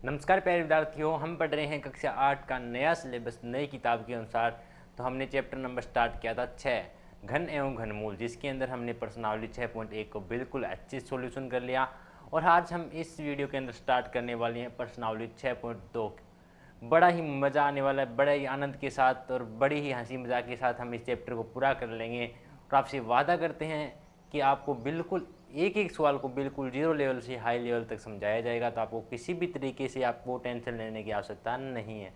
नमस्कार प्यारे विद्यार्थियों, हम पढ़ रहे हैं कक्षा 8 का नया सिलेबस नई किताब के अनुसार। तो हमने चैप्टर नंबर स्टार्ट किया था 6 घन एवं घनमूल, जिसके अंदर हमने प्रश्नावली 6.1 को बिल्कुल अच्छे सॉल्यूशन कर लिया। और आज हम इस वीडियो के अंदर स्टार्ट करने वाले हैं प्रश्नावली 6.2। बड़ा ही मज़ा आने वाला है, बड़े ही आनंद के साथ और बड़ी ही हंसी मजाक के साथ हम इस चैप्टर को पूरा कर लेंगे। और आपसे वादा करते हैं कि आपको बिल्कुल एक एक सवाल को बिल्कुल जीरो लेवल से हाई लेवल तक समझाया जाएगा, तो आपको किसी भी तरीके से आपको टेंशन लेने की आवश्यकता नहीं है।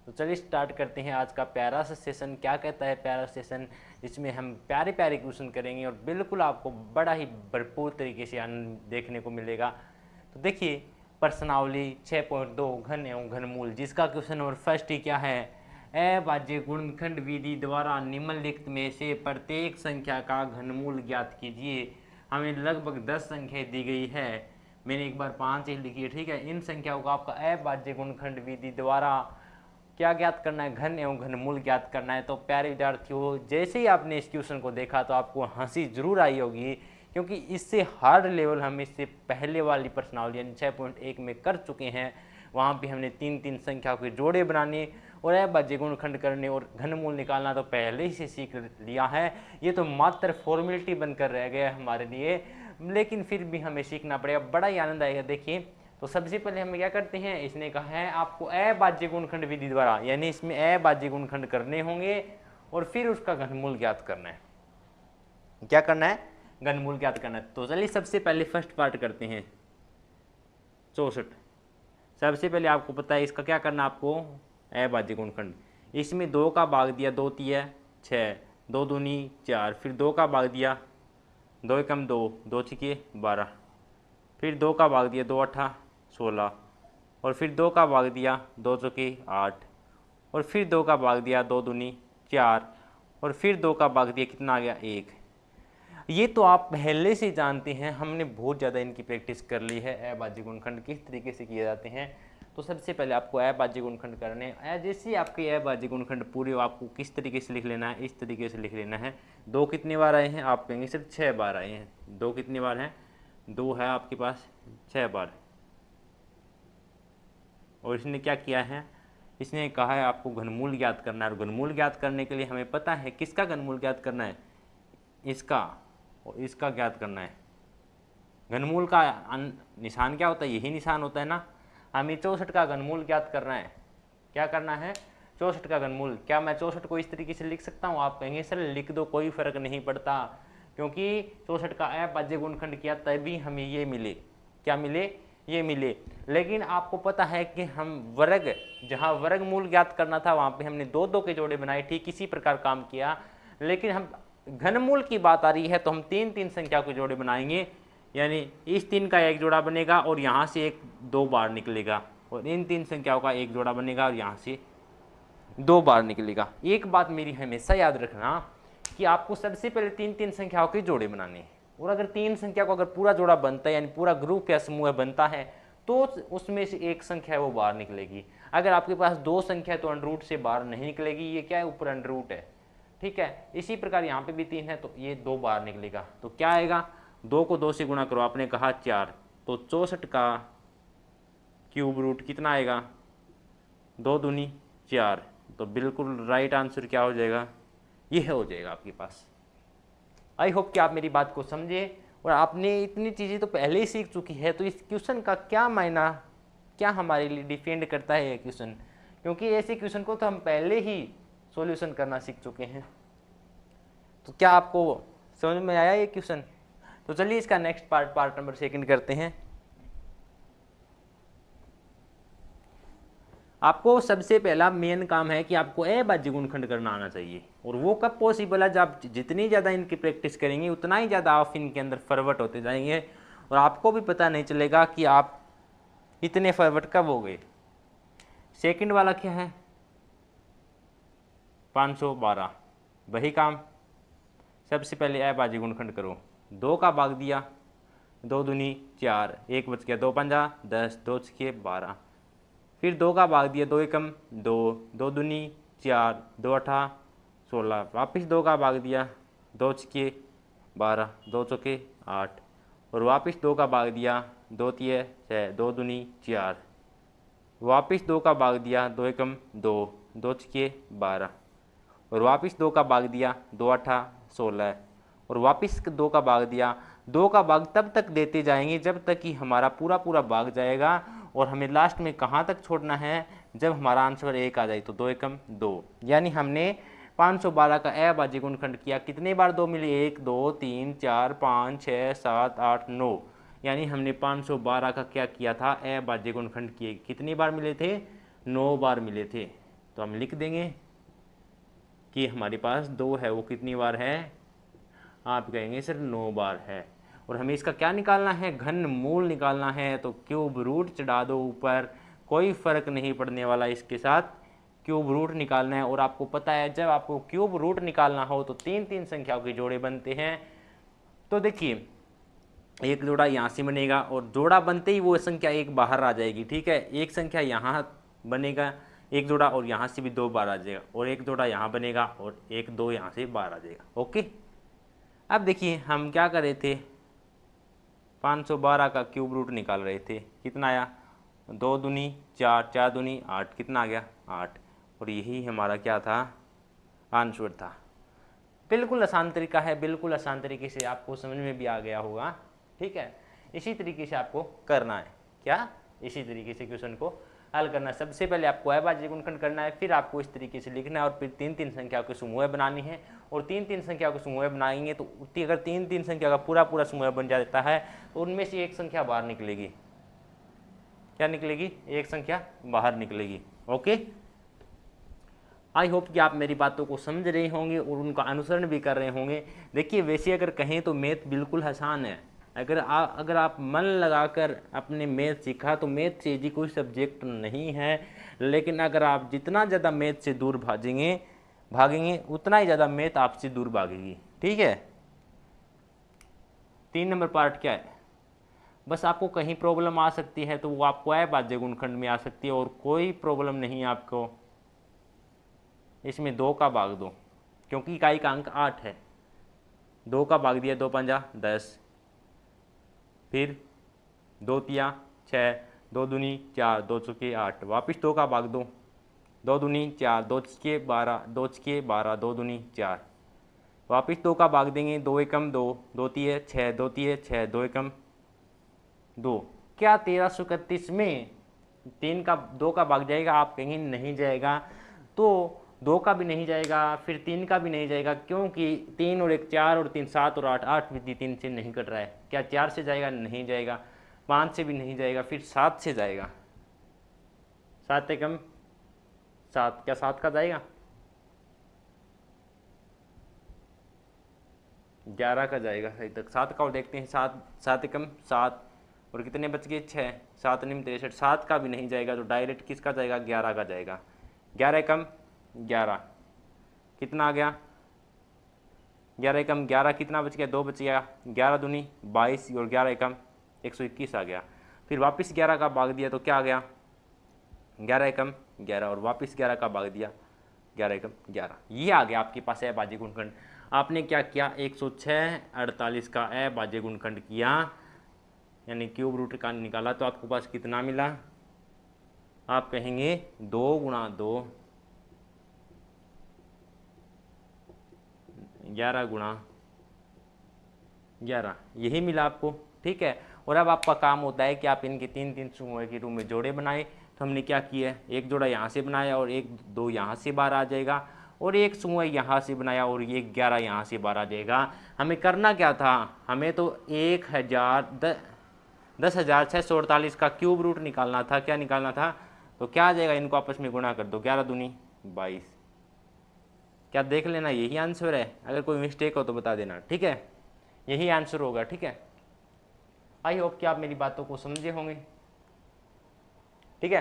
तो चलिए स्टार्ट करते हैं आज का प्यारा सा सेशन। क्या कहता है प्यारा सेशन? इसमें हम प्यारे प्यारे क्वेश्चन करेंगे और बिल्कुल आपको बड़ा ही भरपूर तरीके से आनंद देखने को मिलेगा। तो देखिए प्रश्नावली 6.2 घन एवं घनमूल, जिसका क्वेश्चन नंबर फर्स्ट ही क्या है, अभाज्य गुणनखंड विधि द्वारा निम्नलिखित में से प्रत्येक संख्या का घनमूल ज्ञात कीजिए। हमें लगभग 10 संख्या दी गई है, मैंने एक बार 5 ही लिखी है, ठीक है। इन संख्याओं को आपका अभाज्य गुणनखंड विधि द्वारा क्या ज्ञात करना है, घन एवं घनमूल ज्ञात करना है। तो प्यारे विद्यार्थियों, जैसे ही आपने इस क्वेश्चन को देखा तो आपको हंसी जरूर आई होगी, क्योंकि इससे हार्ड लेवल हम इससे पहले वाली प्रश्नावली यानी 6.1 में कर चुके हैं। वहाँ पे हमने 3-3 संख्या के जोड़े बनाने और अभाज्य गुणनखंड करने और घनमूल निकालना तो पहले ही से सीख लिया है। ये तो मात्र फॉर्मेलिटी बनकर रह गया है हमारे लिए, लेकिन फिर भी हमें सीखना पड़ेगा, बड़ा ही आनंद आएगा। देखिए, तो सबसे पहले हम क्या करते हैं, इसने कहा है आपको अभाज्य गुणनखंड विधि द्वारा, यानी इसमें अभाज्य गुणनखंड करने होंगे और फिर उसका घनमूल ज्ञात करना है। क्या करना है? घनमूल ज्ञात करना है। तो चलिए सबसे पहले फर्स्ट पार्ट करते हैं, 64। सबसे पहले आपको पता है इसका क्या करना है, आपको अभाज्य गुणनखंड। इसमें 2 का भाग दिया, 2 तिया 6, 2 दूनी 4, फिर 2 का भाग दिया, 2 एकम 2, 2 छिके 12, फिर 2 का भाग दिया, 2 अठा 16, और फिर 2 का भाग दिया, 2 चौके 8, और फिर 2 का भाग दिया, 2 दूनी 4, और फिर 2 का भाग दिया, कितना आ गया 1। ये तो आप पहले से जानते हैं, हमने बहुत ज़्यादा इनकी प्रैक्टिस कर ली है। अभाज्य गुणनखंड किस तरीके से किए जाते हैं। तो सबसे पहले आपको अभाज्य गुणनखंड करने, जैसे आपके अभाज्य गुणनखंड पूरे आपको किस तरीके से लिख लेना है, इस तरीके से लिख लेना है। 2 कितनी बार आए हैं, आप कहेंगे सिर्फ 6 बार आए हैं। 2 कितनी बार हैं, 2 है आपके पास 6 बार। और इसने क्या किया है, इसने कहा है आपको घनमूल ज्ञात करना है। और घनमूल ज्ञात करने के लिए हमें पता है किसका घनमूल ज्ञात करना है, इसका और इसका ज्ञात करना है। घनमूल का निशान क्या होता है, यही निशान होता है ना। हमें 64 का घनमूल ज्ञात करना है। क्या करना है, 64 का घनमूल। क्या मैं 64 को इस तरीके से लिख सकता हूँ? आप कहेंगे सर लिख दो, कोई फर्क नहीं पड़ता, क्योंकि 64 का अभाज्य गुणनखंड किया तभी हमें ये मिले। क्या मिले? ये मिले। लेकिन आपको पता है कि हम वर्ग, जहाँ वर्गमूल ज्ञात करना था वहाँ पे हमने 2-2 के जोड़े बनाए, ठीक इसी प्रकार काम किया। लेकिन हम घनमूल की बात आ रही है तो हम 3-3 संख्या के जोड़े बनाएंगे, यानी इस 3 का एक जोड़ा बनेगा और यहाँ से एक 2 बार निकलेगा, और इन 3 संख्याओं का एक जोड़ा बनेगा और यहाँ से 2 बार निकलेगा। एक बात मेरी हमेशा याद रखना कि आपको सबसे पहले 3-3 संख्याओं के जोड़े बनाने हैं, और अगर 3 संख्या को अगर पूरा जोड़ा बनता है यानी पूरा ग्रुप या समूह बनता है तो उसमें से एक संख्या वो बाहर निकलेगी। अगर आपके पास 2 संख्या तो अंडर रूट से बाहर नहीं निकलेगी, ये क्या है, ऊपर अंडर रूट है, ठीक है। इसी प्रकार यहाँ पे भी 3 है तो ये 2 बाहर निकलेगा। तो क्या आएगा, 2 को 2 से गुणा करो, आपने कहा 4, तो 64 का क्यूब रूट कितना आएगा, 2 दूनी 4। तो बिल्कुल राइट आंसर क्या हो जाएगा, यह हो जाएगा आपके पास। आई होप कि आप मेरी बात को समझे और आपने इतनी चीज़ें तो पहले ही सीख चुकी है। तो इस क्वेश्चन का क्या मायना, क्या हमारे लिए डिपेंड करता है ये क्वेश्चन, क्योंकि ऐसे क्वेश्चन को तो हम पहले ही सॉल्यूशन करना सीख चुके हैं। तो क्या आपको समझ में आया ये क्वेश्चन? तो चलिए इसका नेक्स्ट पार्ट नंबर 2 करते हैं। आपको सबसे पहला मेन काम है कि आपको अभाज्य गुणनखंड करना आना चाहिए, और वो कब पॉसिबल है, जब आप जितनी ज़्यादा इनकी प्रैक्टिस करेंगे उतना ही ज़्यादा आप इनके अंदर फॉरवर्ड होते जाएंगे, और आपको भी पता नहीं चलेगा कि आप इतने फॉरवर्ड कब हो गए। सेकंड वाला क्या है, 512। वही काम, सबसे पहले अभाज्य गुणनखंड करो। 2 का भाग दिया, 2 दूनी 4, 1 बच गया, 2 पंजा 10, 2 छके 12, फिर 2 का भाग दिया, 2 एकम 2, 2 दूनी 4, 2 अठा 16, वापिस 2 का भाग दिया, 2 छके 12, 2 चौके 8, और वापिस 2 का भाग दिया, 2 तिये 6, 2 दूनी 4, वापस 2 का भाग दिया, 2 एकम 2, 2 छके 12, और वापस 2 का भाग दिया, 2 आठा 16, और वापस 2 का भाग दिया। 2 का भाग तब तक देते जाएंगे जब तक कि हमारा पूरा पूरा भाग जाएगा, और हमें लास्ट में कहाँ तक छोड़ना है, जब हमारा आंसर 1 आ जाए। तो 2 एकम 2, यानी हमने 512 का अभाज्य गुणनखंड किया। कितने बार 2 मिले, 1 2 3 4 5 6 7 8 9, यानी हमने 512 का क्या किया था, अभाज्य गुणनखंड किए। कितनी बार मिले थे, 9 बार मिले थे। तो हम लिख देंगे कि हमारे पास 2 है, वो कितनी बार है, आप कहेंगे सर 9 बार है। और हमें इसका क्या निकालना है, घन मूल निकालना है। तो क्यूब रूट चढ़ा दो ऊपर, कोई फर्क नहीं पड़ने वाला इसके साथ, क्यूब रूट निकालना है। और आपको पता है जब आपको क्यूब रूट निकालना हो तो 3 संख्याओं के जोड़े बनते हैं। तो देखिए एक जोड़ा यहाँ से बनेगा, और जोड़ा बनते ही वो संख्या 1 बाहर आ जाएगी। ठीक है, एक संख्या यहाँ बनेगा एक जोड़ा, और यहाँ से भी 2 बाहर आ जाएगा, और एक जोड़ा यहाँ बनेगा, और 1 2 यहाँ से बाहर आ जाएगा। ओके, अब देखिए हम क्या कर रहे थे, 512 का क्यूब रूट निकाल रहे थे। कितना आया, 2 दूनी 4, 4 दूनी 8, कितना आ गया 8, और यही हमारा क्या था, आंसर था। बिल्कुल आसान तरीका है, बिल्कुल आसान तरीके से आपको समझ में भी आ गया होगा। ठीक है, इसी तरीके से आपको करना है, क्या, इसी तरीके से क्वेश्चन को हल करना है। सबसे पहले आपको अभाज्य गुणनखंड करना है, फिर आपको इस तरीके से लिखना है, और फिर 3 संख्याओं के समूह बनानी है। और 3 संख्याओं के समूह बनाएंगे तो अगर 3 संख्या का पूरा पूरा समूह बन जाता है तो उनमें से एक संख्या बाहर निकलेगी। क्या निकलेगी, एक संख्या बाहर निकलेगी। ओके, आई होप कि आप मेरी बातों को समझ रहे होंगे और उनका अनुसरण भी कर रहे होंगे। देखिए वैसे अगर कहें तो मैथ बिल्कुल आसान है। अगर आप मन लगाकर अपने मैथ सीखा तो मैथ से जी कोई सब्जेक्ट नहीं है, लेकिन अगर आप जितना ज़्यादा मैथ से दूर भागेंगे उतना ही ज़्यादा मैथ आपसे दूर भागेगी। ठीक है, 3 नंबर पार्ट क्या है, बस आपको कहीं प्रॉब्लम आ सकती है तो वो आपको अभाज्य गुणनखंड में आ सकती है, और कोई प्रॉब्लम नहीं है आपको। इसमें 2 का भाग दो, क्योंकि इकाई का अंक 8 है। 2 का भाग दिया, 2 पंजा 10, फिर 2 तिया 6, 2 दूनी 4, 2 चौके 8, वापिस 2 का भाग दो, 2 दूनी 4, 2 छके 12, 2 छके 12, 2 दूनी 4, वापिस 2 का भाग देंगे, 2 एकम 2, 2 तिये 6, 2 तिये 6, 2 एकम 2। क्या 1331 में 2 का भाग जाएगा, आप कहेंगे नहीं जाएगा। तो 2 का भी नहीं जाएगा, फिर 3 का भी नहीं जाएगा, क्योंकि 3 और 1 4 और 3 7 और 8, 8 भी 3 से नहीं कट रहा है। क्या 4 से जाएगा, नहीं जाएगा। 5 से भी नहीं जाएगा, फिर 7 से जाएगा। 7 एकम 7, क्या 7 का जाएगा, 11 का जाएगा सही तक। 7 का और देखते हैं, 7 एकम 7, और कितने बच गए 6, 7 निम 63, 7 का भी नहीं जाएगा, तो डायरेक्ट किसका जाएगा, 11 का जाएगा। 11 एकम 11, कितना आ गया, 11 एकम 11, कितना बच गया, 2 बच गया, 11 दूनी 22, और 11 एकम 121 आ गया। फिर वापस 11 का भाग दिया तो क्या आ गया, 11 एकम 11, और वापस 11 का भाग दिया, 11 एकम 11। ये आ गया आपके पास अभाज्य गुणनखंड। आपने क्या किया, 106 48 का अभाज्य गुणनखंड किया, यानी क्यूब रूट का निकाला, तो आपके पास कितना मिला, आप कहेंगे 2 गुणा 2, 11 गुणा 11, यही मिला आपको। ठीक है, और अब आपका काम होता है कि आप इनके 3 समूह के रूप में जोड़े बनाए। तो हमने क्या किया, एक जोड़ा यहाँ से बनाया, और 1 2 यहाँ से बाहर आ जाएगा, और एक समूह यहाँ से बनाया, और ये 11 यहाँ से बाहर आ जाएगा। हमें करना क्या था, हमें तो 10,648 का क्यूब रूट निकालना था। क्या निकालना था, तो क्या आ जाएगा, इनको आपस में गुणा कर दो, 11 दूनी 22। क्या देख लेना, यही आंसर है। अगर कोई मिस्टेक हो तो बता देना। ठीक है, यही आंसर होगा। ठीक है, आई होप कि आप मेरी बातों को समझे होंगे। ठीक है,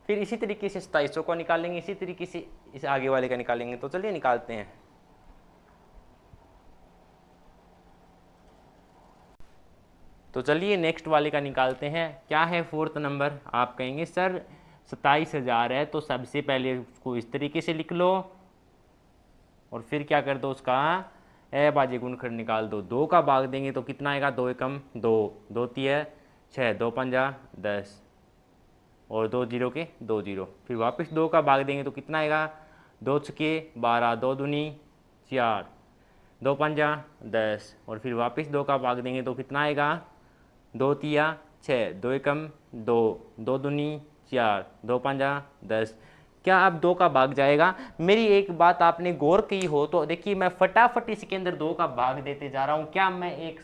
फिर इसी तरीके से 2700 को निकालेंगे, इसी तरीके से इस आगे वाले का निकालेंगे। तो चलिए निकालते हैं। तो चलिए नेक्स्ट वाले का निकालते हैं। क्या है 4th नंबर, आप कहेंगे सर 27,000 है, तो सबसे पहले उसको इस तरीके से लिख लो, और फिर क्या कर दो, उसका अभाज्य गुणनखंड निकाल दो। 2 का भाग देंगे तो कितना आएगा, 2 एकम 2, 2 तिये 6, 2 पंजा 10, और 2 जीरो के 2 जीरो, फिर वापस 2 का भाग देंगे तो कितना आएगा, 2 छके 12, 2 दूनी 4, 2 पंजा 10, और फिर वापस 2 का भाग देंगे तो कितना आएगा, 2 तिया 6, 2 एकम 2, 2 दूनी 4, 2 पंजा 10। क्या अब 2 का भाग जाएगा? मेरी एक बात आपने गौर की हो तो देखिए, मैं फटाफट इसके अंदर 2 का भाग देते जा रहा हूँ। क्या मैं एक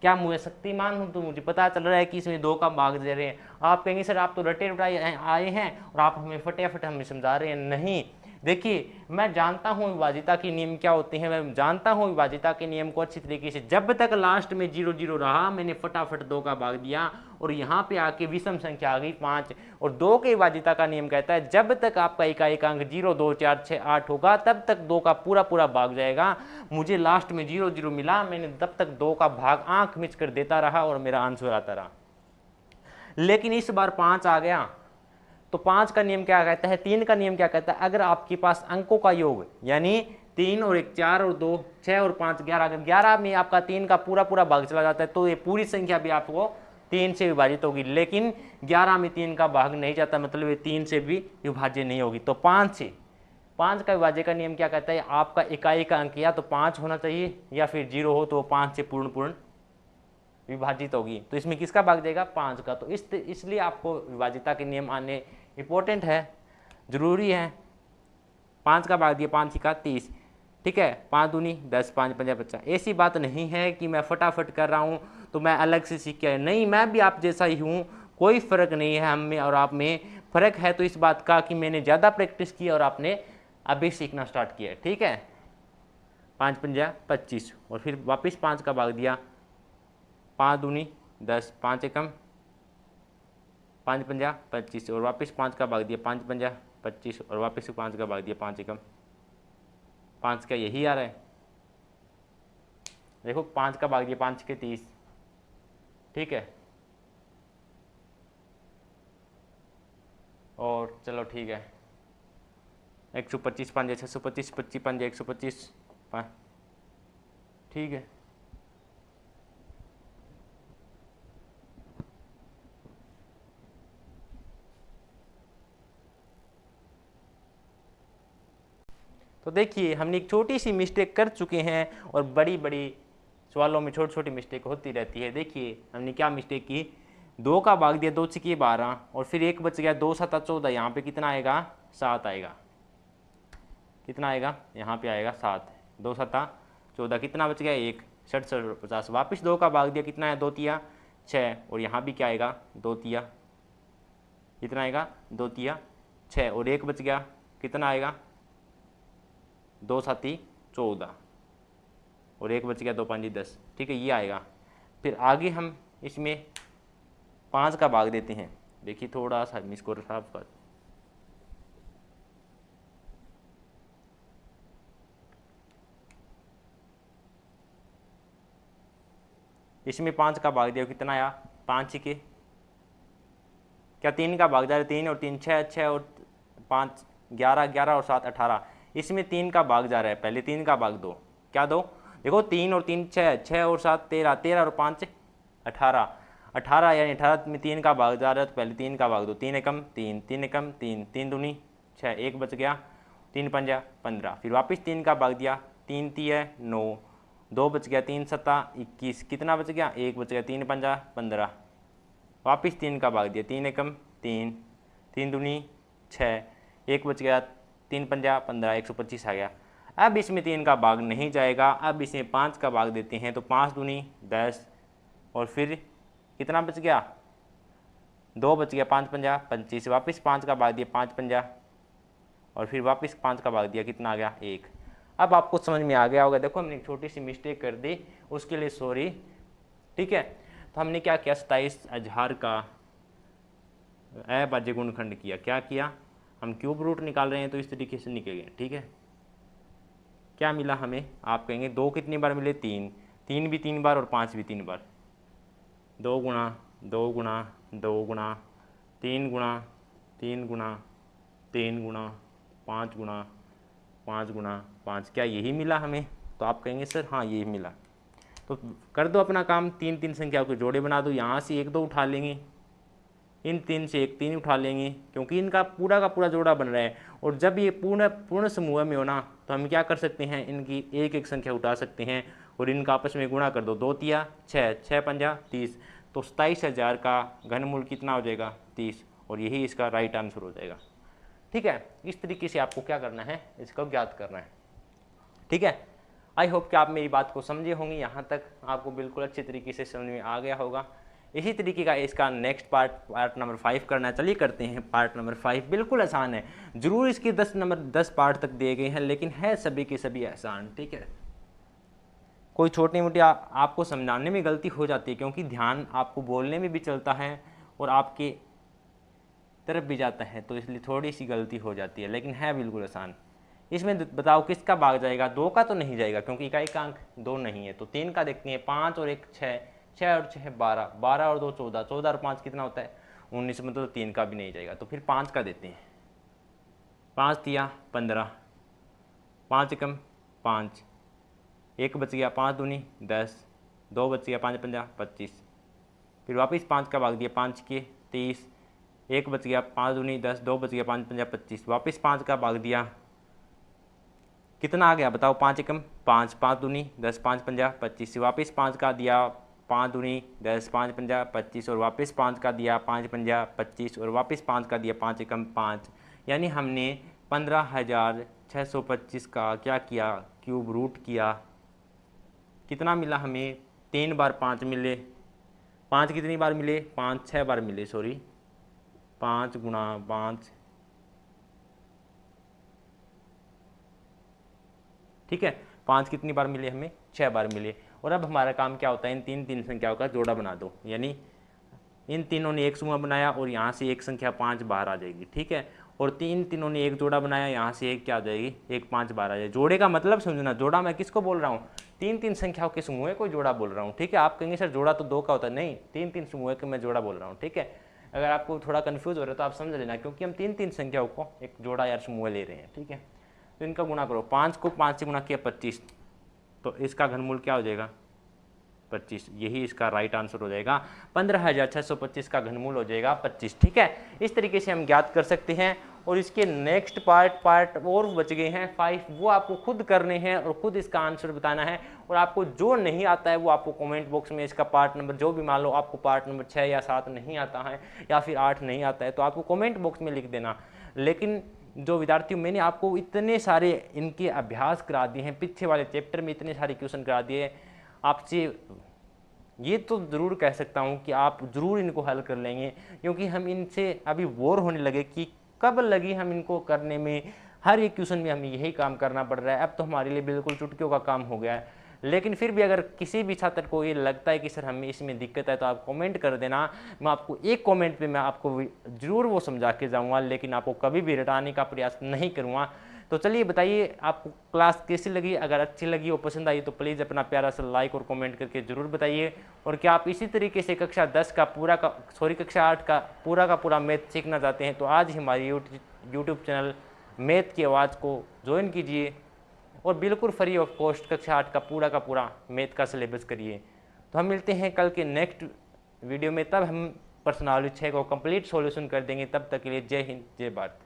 क्या मुझे शक्तिमान हूँ? तो मुझे पता चल रहा है कि इसमें 2 का भाग दे रहे हैं। आप कहेंगे सर आप तो रटे रटाए आए हैं और आप हमें फटाफट हमें समझा रहे हैं। नहीं, देखिए मैं जानता हूँ विभाजिता के नियम क्या होते हैं, मैं जानता हूँ विभाजिता के नियम को अच्छी तरीके से। जब तक लास्ट में 0 0 रहा मैंने फटाफट 2 का भाग दिया और यहाँ पे आके विषम संख्या आ गई 5। और 2 के विभाजिता का नियम कहता है जब तक आपका इकाई का अंक 0 2 4 6 8 होगा तब तक 2 का पूरा पूरा भाग जाएगा। मुझे लास्ट में 0 0 मिला, मैंने तब तक 2 का भाग आंख मिच कर देता रहा और मेरा आंसर आता रहा। लेकिन इस बार 5 आ गया तो 5 का नियम क्या कहता है, 3 का नियम क्या कहता है, अगर आपके पास अंकों का योग यानी 3 और 1 4 और 2 6 और 5 11, अगर 11 में आपका 3 का पूरा पूरा भाग चला जाता है तो ये पूरी संख्या भी आपको 3 से विभाजित होगी। लेकिन 11 में 3 का भाग नहीं जाता, मतलब ये 3 से भी विभाज्य नहीं होगी। तो 5 का विभाज्य का नियम क्या कहता है, आपका इकाई का अंक या तो 5 होना चाहिए या फिर 0 हो तो 5 से पूर्ण विभाजित होगी। तो इसमें किसका भाग जाएगा, 5 का। तो इसलिए आपको विभाजिता के नियम आने इंपॉर्टेंट है, जरूरी है। 5 का भाग दिया 5 का 30, ठीक है, 5 दूनी 10, 5 पंजा 50। ऐसी बात नहीं है कि मैं फटाफट कर रहा हूँ तो मैं अलग से सीख के, नहीं, मैं भी आप जैसा ही हूँ, कोई फ़र्क नहीं है हम में और आप में। फ़र्क है तो इस बात का कि मैंने ज़्यादा प्रैक्टिस की और आपने अभी सीखना स्टार्ट किया, ठीक है। 5 पंजा 25 और फिर वापस 5 का भाग दिया, 5 दूनी 10, 5 एकम 5 पंजा 25 और वापस 5 का भाग दिया, 5 पंजा 25 और वापस 5 का भाग दिया, 5 एकम 5 का यही आ रहा है। देखो 5 का भाग दिया 5 के 30, ठीक है। और चलो ठीक है, 125 पंजे 625, 25 पंजे 125, ठीक है। तो देखिए हमने एक छोटी सी मिस्टेक कर चुके हैं और बड़ी बड़ी सवालों में छोटी छोटी मिस्टेक होती रहती है। देखिए हमने क्या मिस्टेक की, 2 का भाग दिया 2 छके 12 और फिर 1 बच गया, 2 7 14, यहाँ पे कितना आएगा, 7 आएगा। कितना आएगा, यहाँ पे आएगा 7, 2 7 14, कितना बच गया 1, 67 50। वापस 2 का भाग दिया, कितना है, 2 तिया 6 और यहाँ भी क्या आएगा, 2 तिया, कितना आएगा, 2 तिया 6 और 1 बच गया, कितना आएगा, 2 7 14 और 1 बच गया, 2 5 10, ठीक है, ये आएगा। फिर आगे हम इसमें 5 का भाग देते हैं। देखिए थोड़ा सा इसको साफ कर, इसमें 5 का भाग दिया, कितना आया, 5 के क्या 3 का भाग जा रहा है, 3 और 3 6 6 और 5 11 11 और 7 18। इसमें 3 का भाग जा रहा है, पहले 3 का भाग दो, क्या दो, देखो 3 और 3 6, 6 और 7 13, 13 और 5 18, 18 यानी 18 में 3 का भाग जा रहा है तो पहले 3 का भाग दो, 3 एकम 3, 3 एकम 3, 3 दूनी 6, 1 बच गया, 3 पंजा 15, फिर वापस 3 का भाग दिया, 3 तिया 9, 2 बच गया, 3 सत्ता 21, कितना बच गया, 1 बच गया, 3 पंजा 15, वापस 3 का भाग दिया, 3 एकम 3, 3 दूनी 6, 1 बच गया, 3 पंजा 15, 125 आ गया। अब इसमें 3 का भाग नहीं जाएगा, अब इसमें 5 का भाग देते हैं तो 5 दूनी 10 और फिर कितना बच गया, 2 बच गया, 5 पंजा 25, वापस 5 का भाग दिया, 5 पंजा और फिर वापस 5 का भाग दिया, कितना आ गया, 1। अब आपको समझ में आ गया होगा। देखो हमने एक छोटी सी मिस्टेक कर दी, उसके लिए सॉरी, ठीक है। तो हमने क्या किया, 27 अजहार का अभाज्य गुणनखंड किया। क्या किया, हम क्यूब रूट निकाल रहे हैं तो इस तरीके से निकलेंगे, ठीक है। क्या मिला हमें, आप कहेंगे 2 कितनी बार मिले, 3, 3 भी 3 बार और 5 भी 3 बार, 2 गुणा 2 गुणा 2 गुणा 3 गुणा 3 गुणा 3 गुणा 5 गुणा 5 गुणा 5। क्या यही मिला हमें, तो आप कहेंगे सर हाँ यही मिला। तो कर दो अपना काम, 3 3 संख्या के जोड़े बना दो, यहाँ से 1 2 उठा लेंगे, इन 3 से एक 3 उठा लेंगे क्योंकि इनका पूरा का पूरा जोड़ा बन रहा है। और जब ये पूर्ण समूह में हो ना तो हम क्या कर सकते हैं, इनकी एक एक संख्या उठा सकते हैं और इनका आपस में गुणा कर दो, 2 तिया 6, 6 पंजा 30, तो 27,000 का घनमूल कितना हो जाएगा, 30, और यही इसका राइट आंसर हो जाएगा। ठीक है, इस तरीके से आपको क्या करना है, इसको ज्ञात करना है। ठीक है, आई होप कि आप मेरी बात को समझे होंगे, यहाँ तक आपको बिल्कुल अच्छे तरीके से समझ में आ गया होगा। इसी तरीके का इसका नेक्स्ट पार्ट नंबर 5 करना है। चलिए करते हैं पार्ट नंबर 5। बिल्कुल आसान है, जरूर इसके 10 पार्ट तक दिए गए हैं, लेकिन है सभी के सभी आसान। ठीक है, कोई छोटी मोटी आपको समझाने में गलती हो जाती है क्योंकि ध्यान आपको बोलने में भी चलता है और आपके तरफ भी जाता है, तो इसलिए थोड़ी सी गलती हो जाती है, लेकिन है बिल्कुल आसान। इसमें बताओ किसका भाग जाएगा, 2 का तो नहीं जाएगा क्योंकि इकाई का अंक 2 नहीं है, तो 3 का देखते हैं, 5 और 1 6, 6 और 6 12, 12 और 2 14, 14 और 5 कितना होता है 19, मतलब 3 का भी नहीं जाएगा, तो फिर 5 का देते हैं। 5 तिया 15, 5 एकम 5, 1 बच गया, 5 दूनी 10, 2 बच गया, 5 पंजा 25, फिर वापस 5 का भाग दिया, 5 के 30, 1 बच गया, 5 दूनी 10, 2 बच गया, 5 पंजा 25, वापस 5 का भाग दिया, कितना आ गया बताओ, 5 एकम 5, 5 दूनी 10, 5 पंजा 25, वापस 5 का दिया, 5 दूनी 10, 5 पंजा 25, और वापस 5 का दिया, 5 पंजा 25, और वापस 5 का दिया, 5 एकम 5, यानी हमने 15,625 का क्या किया, क्यूब रूट किया। कितना मिला हमें, 3 बार 5 मिले, 5 कितनी बार मिले, 5 6 बार मिले, सॉरी 5 गुणा 5, ठीक है, 5 कितनी बार मिले हमें, 6 बार मिले। और अब हमारा काम क्या होता है, इन तीन संख्याओं का जोड़ा बना दो, यानी इन तीनों ने एक समूह बनाया और यहाँ से एक संख्या 5 बाहर आ जाएगी। ठीक है, और तीनों ने एक जोड़ा बनाया, यहाँ से एक क्या आ जाएगी, एक 5 बाहर आ जाएगी। जोड़े का मतलब समझना, जोड़ा मैं किसको बोल रहा हूँ, 3 संख्याओं के समूह को जोड़ा बोल रहा हूँ। ठीक है, आप कहेंगे सर जोड़ा तो 2 का होता है, नहीं, 3 समूह के मैं जोड़ा बोल रहा हूँ। ठीक है, अगर आपको थोड़ा कन्फ्यूज हो रहा है तो आप समझ लेना, क्योंकि हम 3 संख्याओं को एक जोड़ा या समूह ले रहे हैं। ठीक है, तो इनका गुणा करो, 5 को 5 से गुणा किया 25, तो इसका घनमूल क्या हो जाएगा, 25, यही इसका राइट आंसर हो जाएगा। 15,625 का घनमूल हो जाएगा 25। ठीक है, इस तरीके से हम ज्ञात कर सकते हैं। और इसके नेक्स्ट पार्ट और बच गए हैं 5, वो आपको खुद करने हैं और खुद इसका आंसर बताना है। और आपको जो नहीं आता है वो आपको कमेंट बॉक्स में इसका पार्ट नंबर, जो भी मान लो आपको पार्ट नंबर 6 या 7 नहीं आता है या फिर 8 नहीं आता है, तो आपको कमेंट बॉक्स में लिख देना। लेकिन जो विद्यार्थियों, मैंने आपको इतने सारे इनके अभ्यास करा दिए हैं, पीछे वाले चैप्टर में इतने सारे क्वेश्चन करा दिए, आपसे ये तो ज़रूर कह सकता हूँ कि आप ज़रूर इनको हल कर लेंगे, क्योंकि हम इनसे अभी बोर होने लगे कि कब लगी हम इनको करने में, हर एक क्वेश्चन में हमें यही काम करना पड़ रहा है। अब तो हमारे लिए बिल्कुल चुटकियों का काम हो गया है। लेकिन फिर भी अगर किसी भी छात्र को ये लगता है कि सर हमें इसमें दिक्कत है, तो आप कमेंट कर देना, मैं आपको एक कमेंट पे मैं आपको ज़रूर वो समझा के जाऊँगा, लेकिन आपको कभी भी रटाने का प्रयास नहीं करूँगा। तो चलिए बताइए आपको क्लास कैसी लगी, अगर अच्छी लगी हो, पसंद आई, तो प्लीज़ अपना प्यारा सा लाइक और कमेंट करके ज़रूर बताइए। और क्या आप इसी तरीके से कक्षा 10 का कक्षा 8 का पूरा मैथ सीखना चाहते हैं, तो आज ही हमारी यूट्यूब चैनल मैथ की आवाज़ को ज्वाइन कीजिए और बिल्कुल फ्री ऑफ कॉस्ट कक्षा 8 का पूरा मैथ का सिलेबस करिए। तो हम मिलते हैं कल के नेक्स्ट वीडियो में, तब हम प्रश्नावली 6 को कंप्लीट सॉल्यूशन कर देंगे। तब तक के लिए जय हिंद, जय भारत।